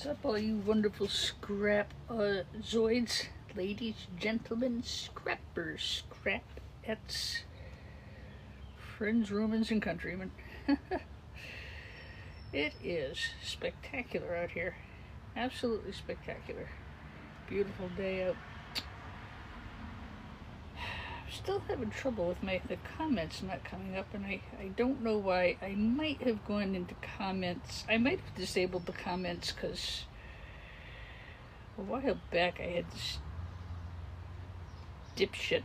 What's up, all you wonderful scrap zoids, ladies, gentlemen, scrappers, scrapettes, friends, Romans, and countrymen. It is spectacular out here. Absolutely spectacular. Beautiful day out. Still having trouble with the comments not coming up, and I don't know why. I might have gone into comments. I might have disabled the comments because a while back I had this dipshit,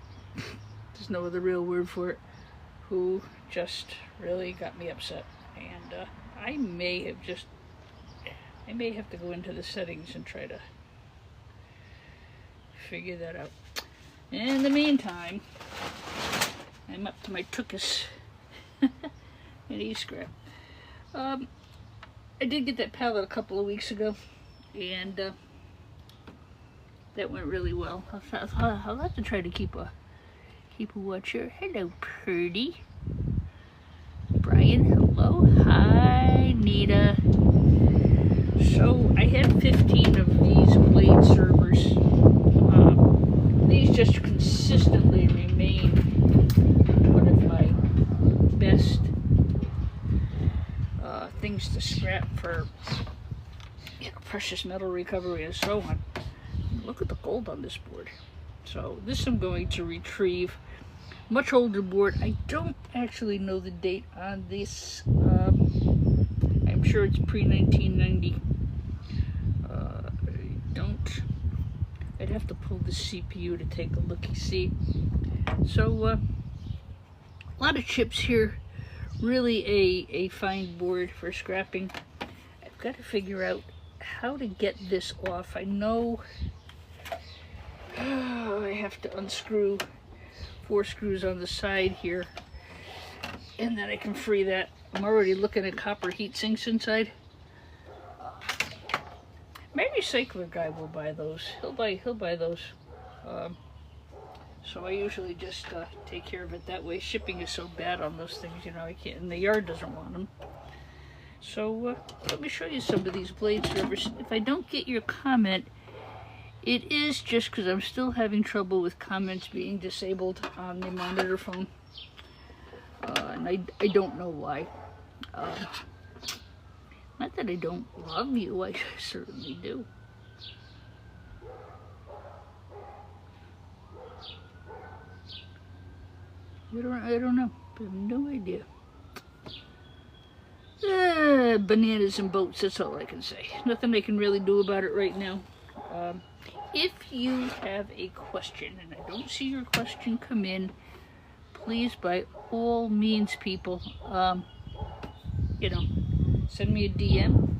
there's no other real word for it, who just really got me upset. And I may have to go into the settings and try to figure that out. In the meantime, I'm up to my tuchus in e-scrap. I did get that pallet a couple of weeks ago, and that went really well. I'll have to try to keep a watcher. Hello, Purdy. Brian, hello. Hi, Nita. So I had 15 of these blade servers. These just consistently remain one of my best things to scrap for, precious metal recovery and so on. Look at the gold on this board. So this I'm going to retrieve. Much older board. I don't actually know the date on this. I'm sure it's pre-1990. I'd have to pull the CPU to take a looky-see. So, a lot of chips here. Really a fine board for scrapping. I've got to figure out how to get this off. I know I have to unscrew 4 screws on the side here, and then I can free that. I'm already looking at copper heat sinks inside. My recycler guy will buy those. He'll buy those. So I usually just take care of it that way. Shipping is so bad on those things, I can't, and the yard doesn't want them. So let me show you some of these blade servers. If I don't get your comment, it is just because I'm still having trouble with comments being disabled on the monitor phone. And I don't know why. Not that I don't love you, I certainly do. I don't know. I have no idea. Bananas and boats, that's all I can say. Nothing I can really do about it right now. If you have a question, and I don't see your question come in, please, by all means, people, send me a DM.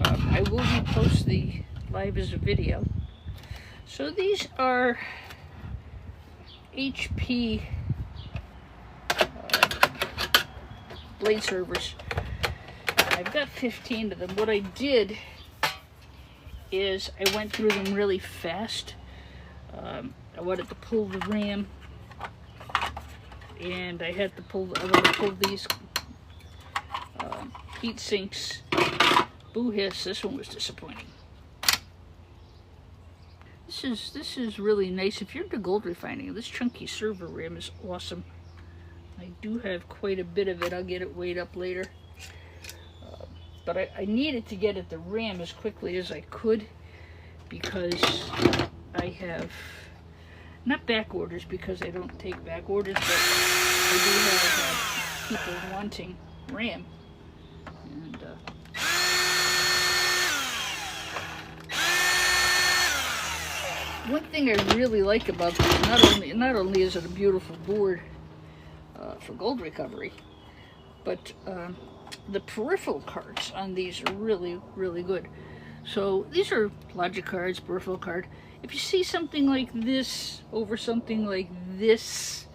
I will repost the live as a video. So these are HP blade servers. I've got 15 of them. What I did is I went through them really fast. I wanted to pull the RAM, and I had to pull these heat sinks. Boo hiss, this one was disappointing. This is really nice. If you're into gold refining, this chunky server RAM is awesome. I do have quite a bit of it. I'll get it weighed up later. But I needed to get at the RAM as quickly as I could, because I have, not back orders because I don't take back orders, but I do have people wanting RAM. And one thing I really like about this, not only is it a beautiful board for gold recovery, but the peripheral cards on these are really, really good. So these are logic cards, peripheral card. If you see something like this over something like this,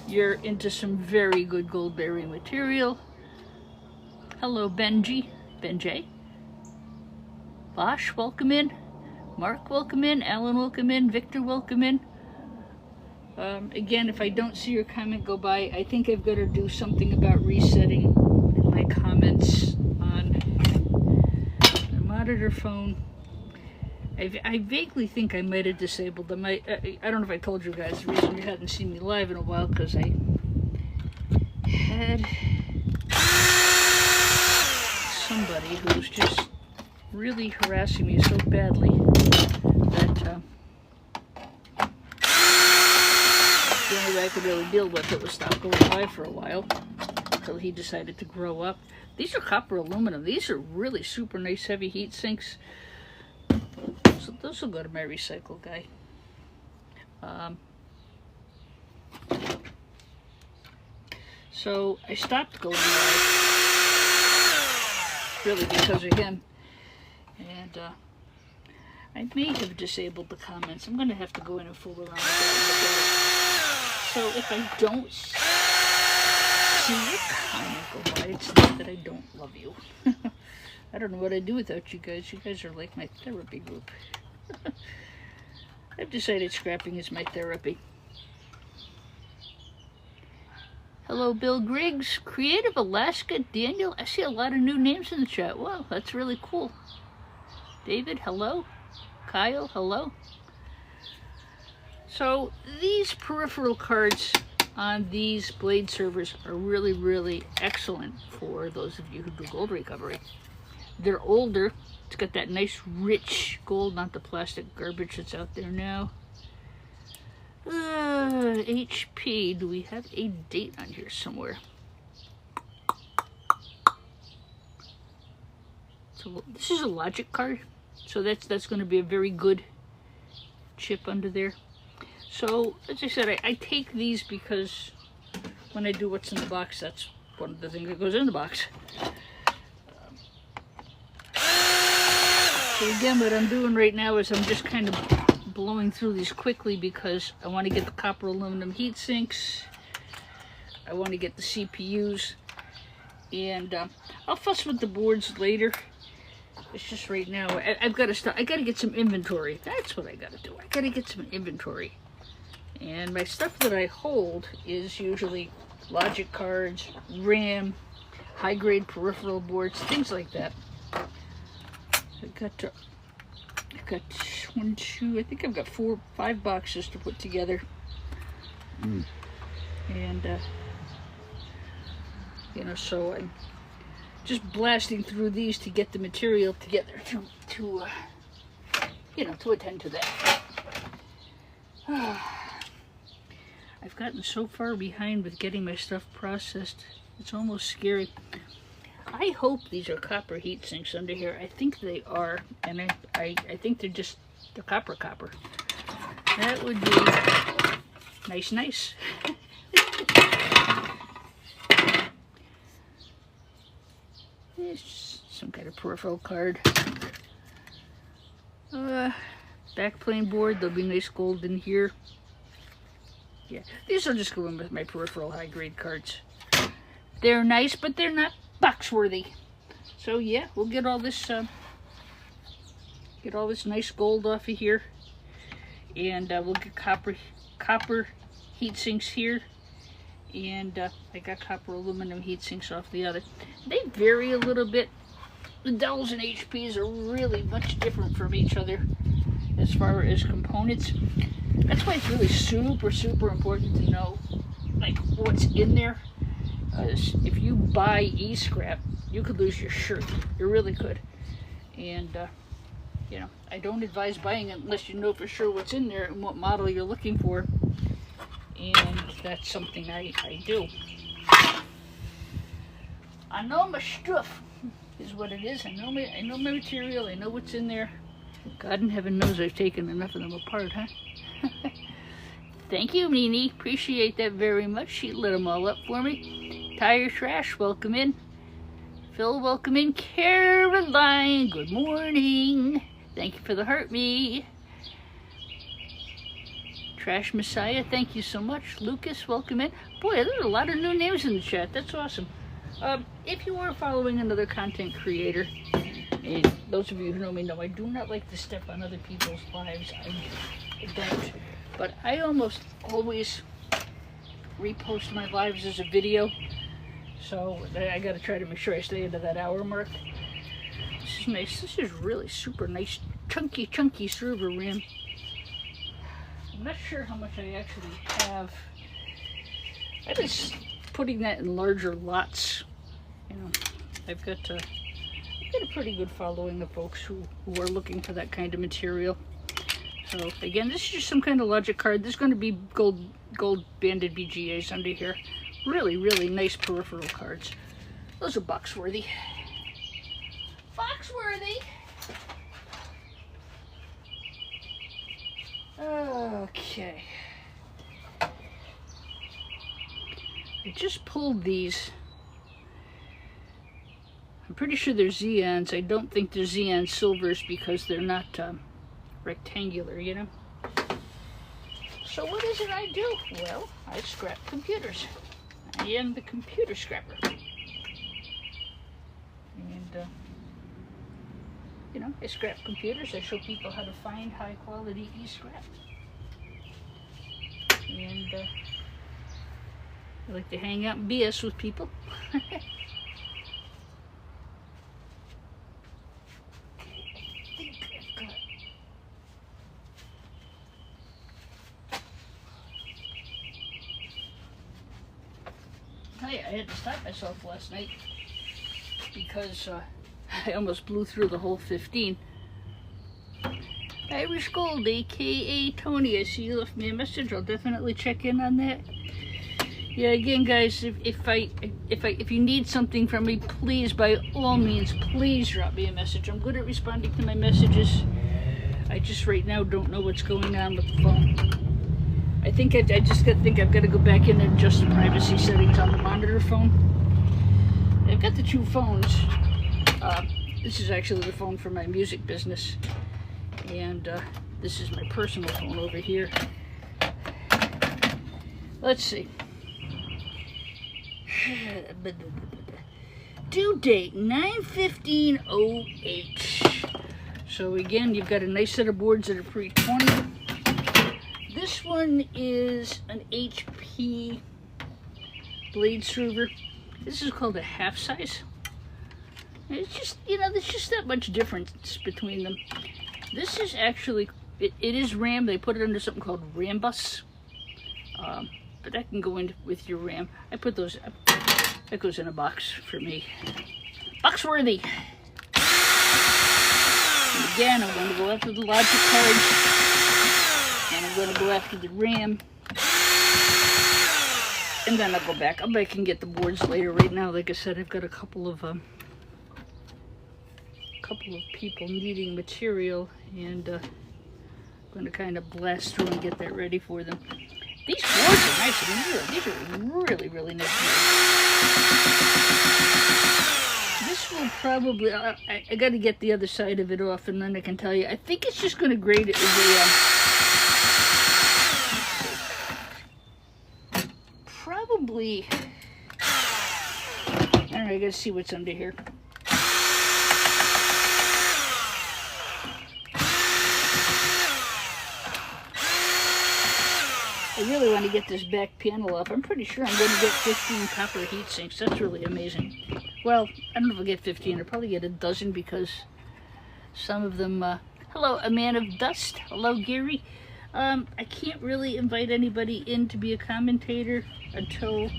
you're into some very good gold bearing material. Hello, Benji. Bosch, welcome in. Mark, welcome in. Alan, welcome in. Victor, welcome in. Again, if I don't see your comment go by, I think I've got to do something about resetting my comments on the not at her phone. I vaguely think I might have disabled them. I don't know if I told you guys the reason you hadn't seen me live in a while, because I had somebody who was just really harassing me so badly that the only way I could really deal with it was stop going live for a while until he decided to grow up. These are copper aluminum. These are really super nice heavy heat sinks. So those will go to my recycle guy. So I stopped going live, really because of him. And I may have disabled the comments. I'm going to have to go in and fool around with that. So if I don't see your comment go by, it's not that I don't love you. I don't know what I'd do without you guys. You guys are like my therapy group. I've decided scrapping is my therapy. Hello, Bill Griggs, Creative Alaska, Daniel. I see a lot of new names in the chat. Wow, that's really cool. David, hello. Kyle, hello. So these peripheral cards on these blade servers are really, really excellent for those of you who do gold recovery. They're older. It's got that nice rich gold, not the plastic garbage that's out there now. HP, do we have a date on here somewhere? So this is a Logic card, so that's going to be a very good chip under there. So as I said, I take these because when I do what's in the box, that's one of the things that goes in the box. So again, what I'm doing right now is I'm just kind of blowing through these quickly because I want to get the copper aluminum heat sinks. I want to get the CPUs, and I'll fuss with the boards later. It's just right now I've got to start. I got to get some inventory. That's what I got to do. I got to get some inventory, and my stuff that I hold is usually Logic cards, RAM, high-grade peripheral boards, things like that. I've got 1, 2, I think I've got 4, 5 boxes to put together. And you know, so I'm just blasting through these to get the material together to you know, to attend to that. I've gotten so far behind with getting my stuff processed, it's almost scary. I hope these are copper heat sinks under here. I think they are, and I think they're just the copper. That would be nice. It's just some kind of peripheral card. Backplane board, there'll be nice gold in here. Yeah, these will just go in with my peripheral high-grade cards. They're nice, but they're not box worthy. So yeah, we'll get all this nice gold off of here, and we'll get copper heat sinks here, and I got copper aluminum heat sinks off the other. They vary a little bit. The Dells and HPs are really much different from each other as far as components. That's why it's really super important to know like what's in there. If you buy e-scrap, you could lose your shirt. You really could. And, you know, I don't advise buying it unless you know for sure what's in there and what model you're looking for. And that's something I do. I know my stuff is what it is. I know my material. I know what's in there. God in heaven knows I've taken enough of them apart, huh? Thank you, Nene. Appreciate that very much. She lit them all up for me. Tire Trash, welcome in. Phil, welcome in. Caroline, good morning. Thank you for the heart me. Trash Messiah, thank you so much. Lucas, welcome in. Boy, there's a lot of new names in the chat. That's awesome. If you are following another content creator, and those of you who know me know I do not like to step on other people's lives. I don't. But I almost always repost my lives as a video. So I got to try to make sure I stay into that hour mark. This is nice. This is really super nice, chunky server RAM. I'm not sure how much I actually have. I've been putting that in larger lots. You know, I've got a pretty good following of folks who are looking for that kind of material. So again, this is just some kind of logic card. There's going to be gold banded BGAs under here. Really, really nice peripheral cards. Those are Boxworthy. Foxworthy. Okay. I just pulled these. I'm pretty sure they're Xeons. I don't think they're Xeon Silvers because they're not rectangular, you know? So what is it I do? Well, I scrap computers. I am the computer scrapper. And, you know, I scrap computers. I show people how to find high quality e-scrap. And I like to hang out and BS with people. I had to stop myself last night because I almost blew through the whole 15. Irish Gold, aka Tony. I see you left me a message. I'll definitely check in on that. Yeah, again, guys, if you need something from me, please, by all means, please drop me a message. I'm good at responding to my messages. I just right now don't know what's going on with the phone. I think I've got to go back in and adjust the privacy settings on the monitor phone. I've got the two phones. This is actually the phone for my music business, and this is my personal phone over here. Let's see. Due date 9/15/08. So again, you've got a nice set of boards that are pre-20. This one is an HP blade server. This is called a half size. It's just, you know, there's just that much difference between them. This is actually, it is RAM. They put it under something called Rambus. But that can go in with your RAM. I put those, that goes in a box for me. Boxworthy. And again, I'm going to go after the logic cards. And I'm going to go after the RAM. And then I'll go back. I'll back and get the boards later. Right now, like I said, I've got a couple of people needing material, and I'm going to kind of blast through and get that ready for them. These boards are nice. I mean, these are really, really nice boards. This will probably, I got to get the other side of it off, and then I can tell you. I think it's just going to grade it as a, probably, I don't know, I got to see what's under here. I really want to get this back panel off. I'm pretty sure I'm going to get 15 copper heat sinks. That's really amazing. Well, I don't know if I'll get 15. I'll probably get a dozen because some of them... hello, a man of dust. Hello, Gary. I can't really invite anybody in to be a commentator until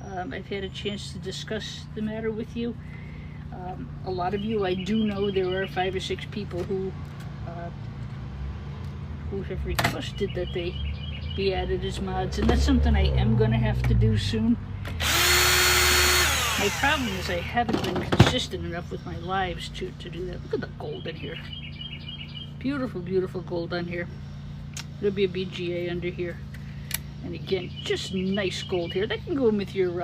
I've had a chance to discuss the matter with you. A lot of you, I do know there are 5 or 6 people who have requested that they be added as mods, and that's something I am going to have to do soon. My problem is I haven't been consistent enough with my lives to do that. Look at the gold in here. Beautiful, beautiful gold on here. There'll be a BGA under here. And again, just nice gold here. That can go in with your,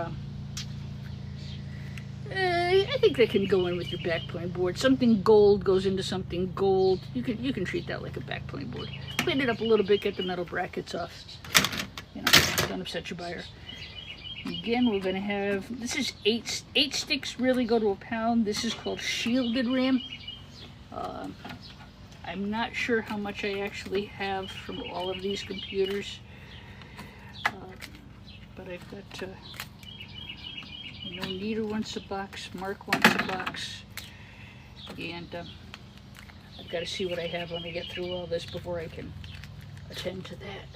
I think that can go in with your backplane board. Something gold goes into something gold. You can treat that like a backplane board. Clean it up a little bit, get the metal brackets off. You know, don't upset your buyer. Again, we're going to have, this is 8 sticks really go to a pound. This is called shielded RAM. I'm not sure how much I actually have from all of these computers. But I've got, you know, Nita wants a box, Mark wants a box. And I've got to see what I have when I get through all this before I can attend to that.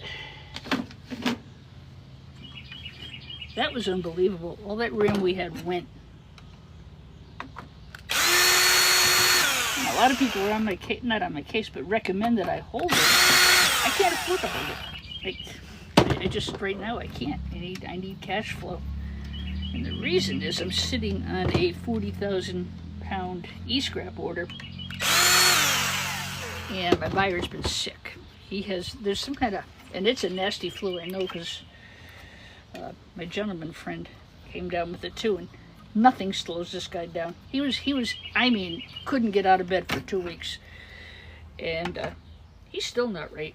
That was unbelievable. All that RAM we had went. And a lot of people are on my case, not on my case, but recommend that I hold it. I can't afford to hold it. I just, right now, I can't. I need cash flow. And the reason is I'm sitting on a 40,000 pound e-scrap order. And my buyer's been sick. There's some kind of, and it's a nasty flu, I know, because my gentleman friend came down with it too, and nothing slows this guy down. He was, I mean, couldn't get out of bed for 2 weeks. And he's still not right.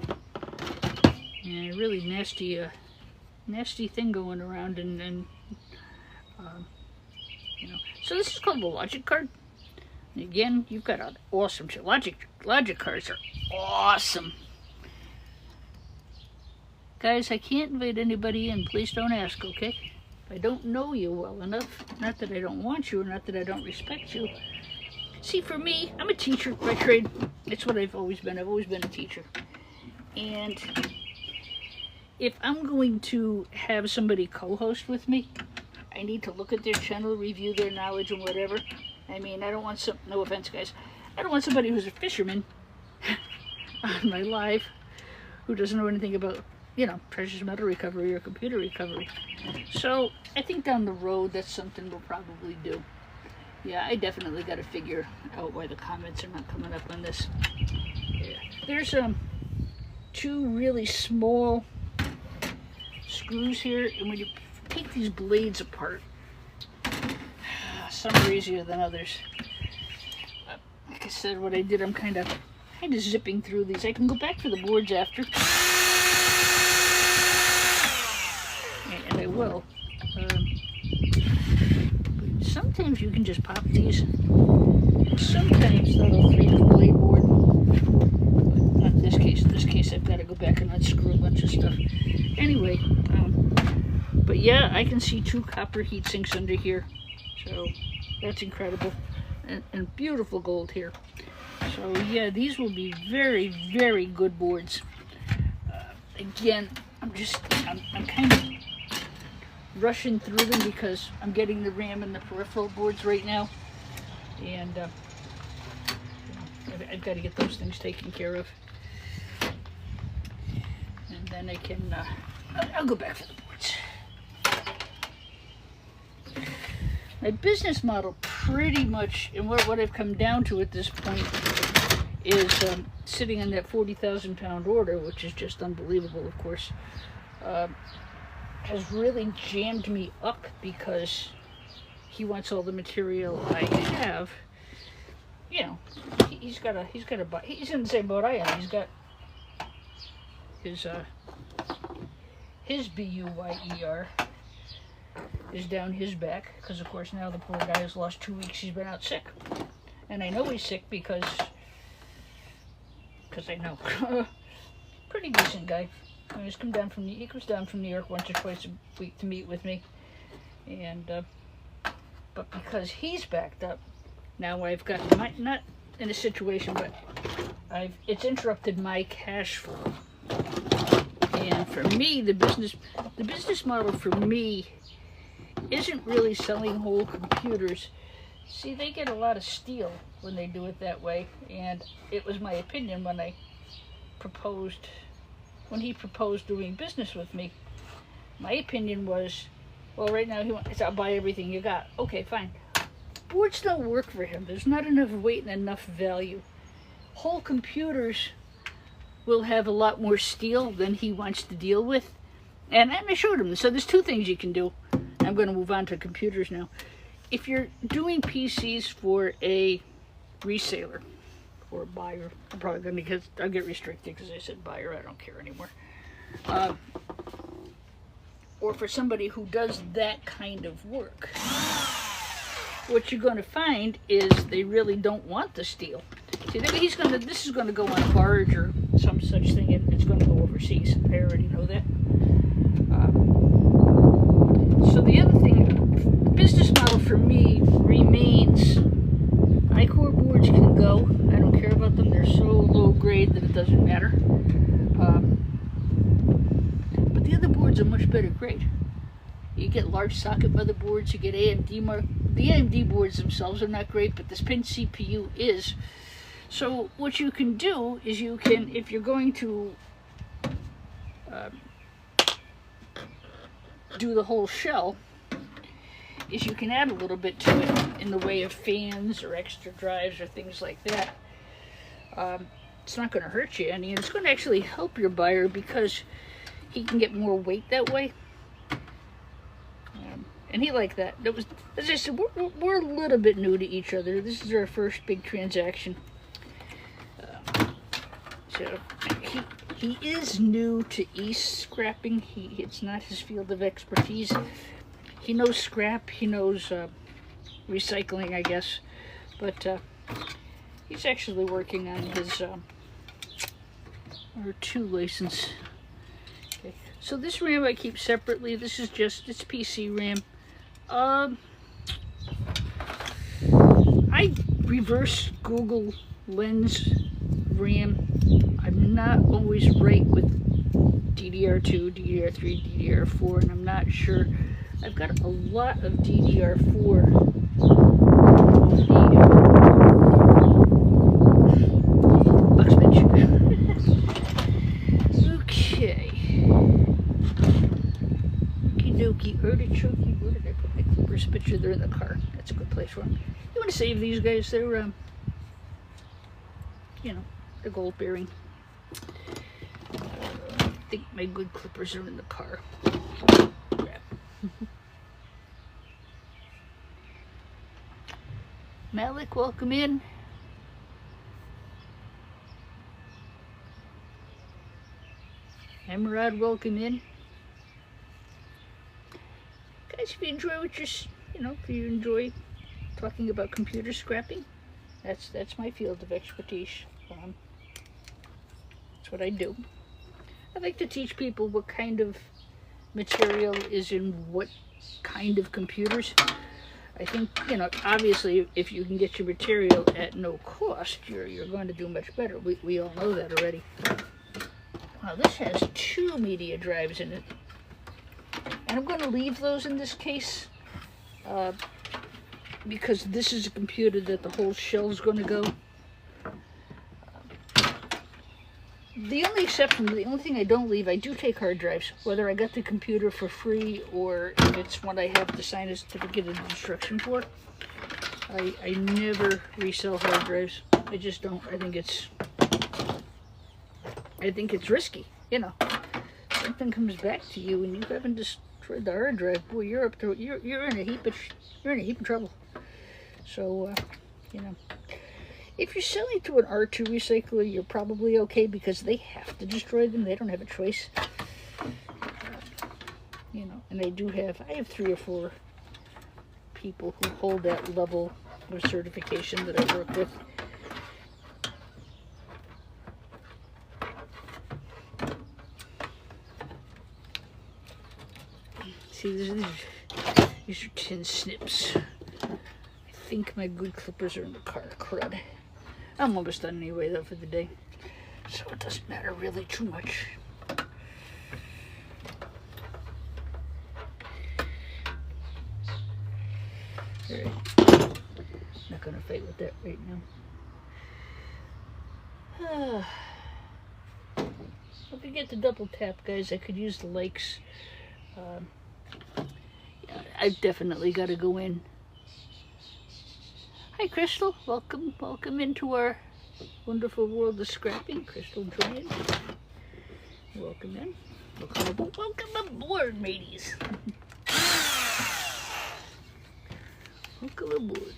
And a really nasty thing going around, and you know. So this is called the Logic card. And again, you've got an awesome Logic cards are awesome. Guys, I can't invite anybody in. Please don't ask, okay? If I don't know you well enough, not that I don't want you or not that I don't respect you. See, for me, I'm a teacher by trade. It's what I've always been. I've always been a teacher. And if I'm going to have somebody co-host with me, I need to look at their channel, review their knowledge and whatever. I mean, I don't want no offense, guys. I don't want somebody who's a fisherman on my live who doesn't know anything about, you know, precious metal recovery or computer recovery. So I think down the road, that's something we'll probably do. Yeah, I definitely got to figure out why the comments are not coming up on this. Yeah. There's 2 really small screws here, and when you take these blades apart, some are easier than others. Like I said, what I did, I'm kind of zipping through these. I can go back to the boards after, and I will. But sometimes you can just pop these. Sometimes that'll free the blade board. But not this case. In this case, I've got to go back and unscrew a bunch of stuff. Anyway, but yeah, I can see 2 copper heat sinks under here. So that's incredible. And beautiful gold here. So yeah, these will be very, very good boards. Again, I'm kind of rushing through them because I'm getting the RAM and the peripheral boards right now. And I've got to get those things taken care of. And then I can, I'll go back for the boards. My business model pretty much, and what I've come down to at this point is sitting on that 40,000 pound order, which is just unbelievable, of course, has really jammed me up because he wants all the material I have. You know, he's in the same boat I am. He's got his BUYER is down his back, because of course now the poor guy has lost 2 weeks. He's been out sick, and I know he's sick because I know. Pretty decent guy. He comes down from New York once or twice a week to meet with me, and but because he's backed up, now I've got not in a situation, but it's interrupted my cash flow. And for me, the business model for me isn't really selling whole computers. See, they get a lot of steel when they do it that way, and it was my opinion when he proposed doing business with me. My opinion was, well, right now he wants, I'll buy everything you got. Okay, fine. Boards don't work for him. There's not enough weight and enough value. Whole computers will have a lot more steel than he wants to deal with. And I showed him. So there's 2 things you can do. I'm going to move on to computers now. If you're doing PCs for a reseller or a buyer, I'm probably going to I'll get restricted because I said buyer. I don't care anymore. Or for somebody who does that kind of work, what you're going to find is they really don't want the steel. See, this is going to go on a barge or some such thing, and it's going to go overseas. I already know that. So the other thing, the business model for me remains iCore boards, get large socket motherboards, you get AMD. The AMD boards themselves are not great, but this pin CPU is. So what you can do is you can, if you're going to do the whole shell, is you can add a little bit to it in the way of fans or extra drives or things like that. It's not going to hurt you any, and it's going to actually help your buyer because he can get more weight that way. And he liked that. That was, as I said, we're a little bit new to each other. This is our first big transaction. So he is new to e-scrapping. It's not his field of expertise. He knows scrap. He knows recycling, I guess. But he's actually working on his R2 license. Okay. So this RAM I keep separately. This is just, it's PC RAM. I reverse Google Lens RAM. I'm not always right with DDR2, DDR3, DDR4, and I'm not sure. I've got a lot of DDR4. Box bench. Okay. Okie dokie, artichoke. Where did I put my clippers? Picture they're in the car. That's a good place for them. You want to save these guys? They're, you know, they're gold bearing. I think my good clippers are in the car. Crap. Malik, welcome in. Emerald, welcome in. Guys, if you enjoy what you're, if you enjoy talking about computer scrapping, that's my field of expertise. That's what I do. I like to teach people what kind of material is in what kind of computers. I think, obviously, if you can get your material at no cost, you're going to do much better. We all know that already. Wow, this has 2 media drives in it. And I'm going to leave those in this case because this is a computer that the whole shell is going to go. The only exception, the only thing I don't leave, I do take hard drives, whether I got the computer for free or if it's one I have to sign a certificate of destruction for. I never resell hard drives. I just don't. I think it's risky, Something comes back to you and you haven't destroyed the hard drive. Boy, you're in a heap of trouble. So, if you're selling to an R2 recycler, you're probably okay because they have to destroy them. They don't have a choice. And I have 3 or 4 people who hold that level of certification that I work with. See, these are tin snips. I think my good clippers are in the car. Crud. I'm almost done anyway, though, for the day. So it doesn't matter really too much. Alright. Not going to fight with that right now. If we get the double tap, guys, I could use the likes. I've definitely got to go in. Hi, Crystal. Welcome into our wonderful world of scrapping. Crystal joined. Welcome in. Welcome aboard, mateys. Welcome aboard.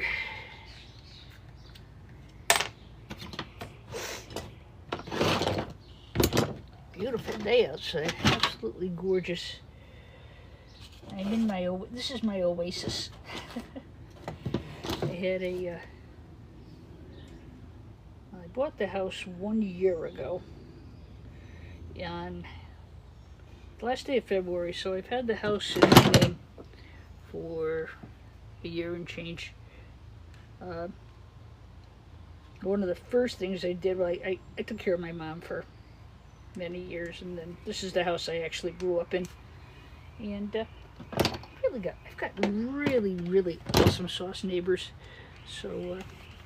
Beautiful day outside. Absolutely gorgeous. I'm in my, this is my oasis. I had I bought the house 1 year ago on the last day of February, so I've had the house in my name for a year and change. One of the first things I did, I took care of my mom for many years, and then this is the house I actually grew up in. And I I've got really awesome sauce neighbors. So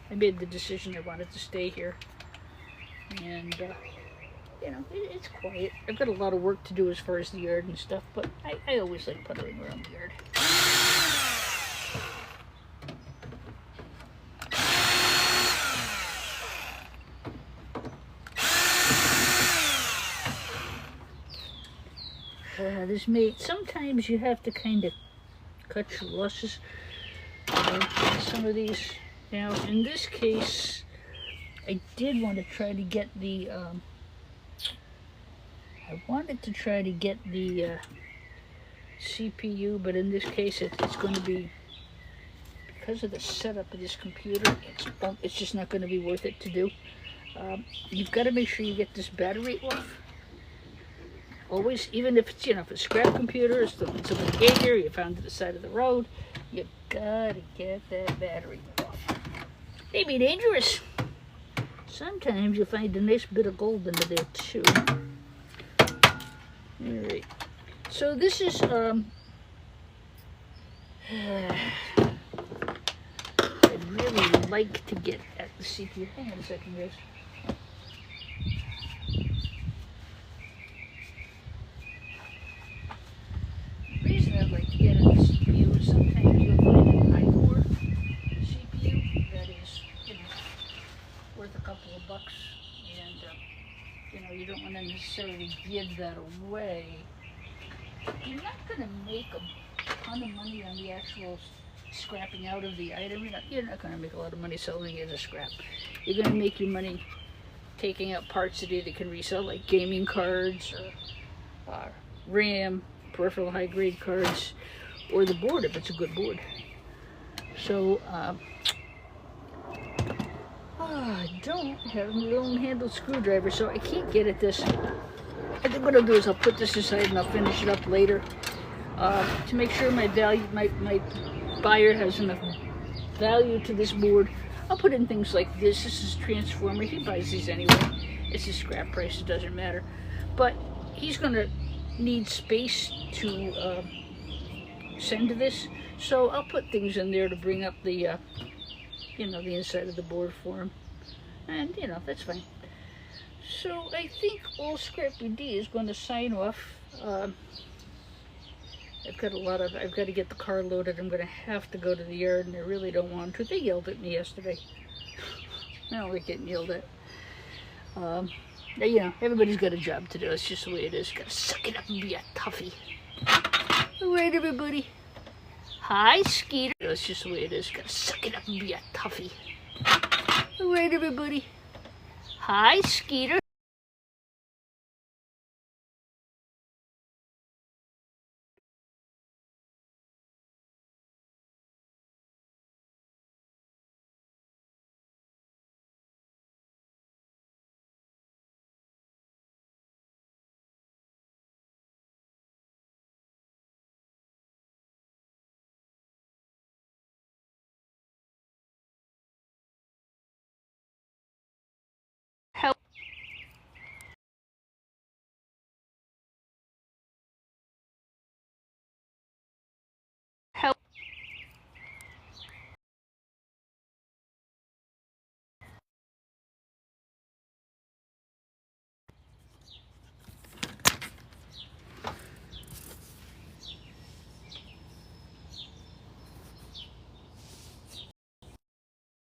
I made the decision I wanted to stay here. And, you know, it's quiet. I've got a lot of work to do as far as the yard and stuff, but I always like puttering around the yard. Sometimes you have to kind of cut your losses on some of these. Now, in this case, I did want to try to get the, CPU, but in this case, it's going to be, because of the setup of this computer, it's just not going to be worth it to do. You've got to make sure you get this battery off. Always, even if it's, you know, if it's a scrap computer, it's somebody gave you, you found it at the side of the road, you gotta get that battery off. They be dangerous. Sometimes you find a nice bit of gold under there too. Alright. So this is I'd really like to get at the CPU. Hang on a second, guys. The reason I'd like to get at the CPU is sometimes you'll find an iCore CPU that is, you know, worth a couple of bucks, and you know, you don't want to necessarily give that away. You're not going to make a ton of money on the actual scrapping out of the item. You're not going to make a lot of money selling it as scrap. You're going to make your money taking out parts that either can resell, like gaming cards or RAM, peripheral high-grade cards, or the board if it's a good board. So I don't have my own handled screwdriver, so I can't get at this. I think what I'll do is I'll put this aside and I'll finish it up later to make sure my buyer has enough value to this board. I'll put in things like this. This is Transformer. He buys these anyway. It's a scrap price. It doesn't matter. But he's going to need space to send to this. So I'll put things in there to bring up the, you know, the inside of the board for him. And, you know, that's fine. So I think all Scrappy D is going to sign off. I've got to get the car loaded. I'm going to have to go to the yard, and I really don't want to. They yelled at me yesterday. I don't like getting yelled at. You know, everybody's got a job to do. It's just the way it is. Got to suck it up and be a toughie. All right, everybody. Hi, Skeeter. It's just the way it is. Got to suck it up and be a toughie. All right, everybody. Hi, Skeeter.